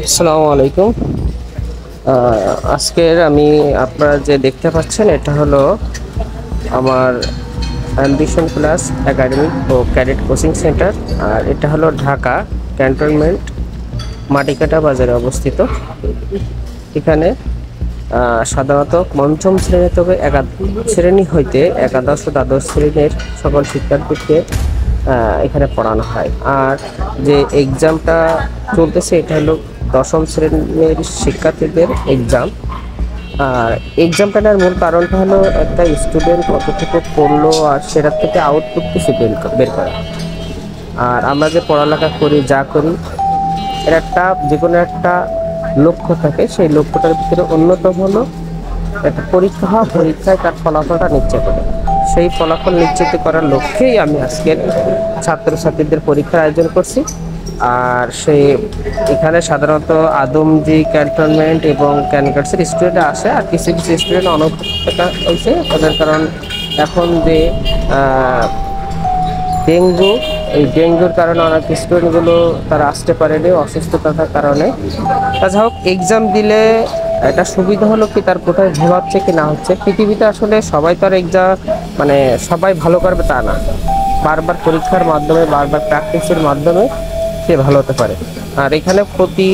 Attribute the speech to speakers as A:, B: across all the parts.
A: আসসালামু আলাইকুম। আজকের আমি আপনারা যে দেখতে পাচ্ছেন এটা হলো আমার অ্যাম্বিশন প্লাস একাডেমিক ও ক্যাডেট কোচিং সেন্টার। আর এটা হলো ঢাকা ক্যান্টনমেন্ট মাটিকাটা বাজারে অবস্থিত। এখানে সাধারণত পঞ্চম শ্রেণী থেকে শ্রেণী হইতে একাদশ ও দ্বাদশ শ্রেণীর সকল শিক্ষার্থীকে এখানে পড়ানো হয়। আর যে এক্সামটা চলতেছে এটা হলো দশম শ্রেণীর শিক্ষার্থীদের এক্সাম। আর এক্সামটা নেওয়ার মূল কারণটা হলো একটা স্টুডেন্ট কতটুকু পড়লো আর সেটার থেকে আউটপুট কিছু বের করা। আর আমরা যে পড়ালেখা করি যা করি এর একটা যে কোনো একটা লক্ষ্য থাকে, সেই লক্ষ্যটার ভিতরে অন্যতম হলো একটা পরীক্ষা হওয়া, পরীক্ষায় তার ফলাফলটা নিশ্চিত করে। সেই ফলাফল নিশ্চিত করার লক্ষ্যেই আমি আজকের ছাত্রছাত্রীদের পরীক্ষার আয়োজন করছি। আর সেই এখানে সাধারণত আদমজি ক্যান্টনমেন্ট এবং ক্যানকাটসের স্টুডেন্ট আসে, আর কিছু কিছু স্টুডেন্ট অনুপস্থিত হয়েছে তাদের কারণ এখন যে ডেঙ্গু, এই ডেঙ্গুর কারণে অনেক স্টুডেন্টগুলো তারা আসতে পারেনি অসুস্থতার কারণে। যা হোক, এক্সাম দিলে এটা সুবিধা হলো কি তার কোথায় ভুল হচ্ছে কি না হচ্ছে। পৃথিবীতে আসলে সবাই তো আর এক্সাম মানে সবাই ভালো করবে তা না, বারবার পরীক্ষার মাধ্যমে বারবার প্র্যাকটিসের মাধ্যমে সে ভালো হতে পারে। আর এখানে প্রতি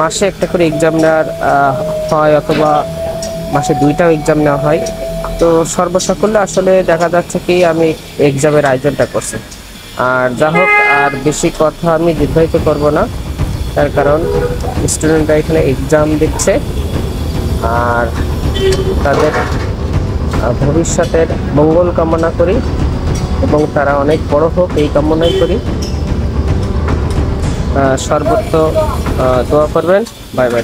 A: মাসে একটা করে এক্সাম নেওয়ার হয়, অথবা মাসে দুইটাও এক্সাম নেওয়া হয়। তো সর্বসাকুল্যে আসলে দেখা যাচ্ছে কি আমি এক্সামের আয়োজনটা করছি। আর যা হোক, আর বেশি কথা আমি দীর্ঘায়িত করব না, তার কারণ স্টুডেন্টরা এখানে এক্সাম দিচ্ছে আর তাদের ভবিষ্যতের মঙ্গল কামনা করি এবং তারা অনেক বড় হোক এই কামনাই করি। সর্বত্র দোয়া করবেন। Bye bye.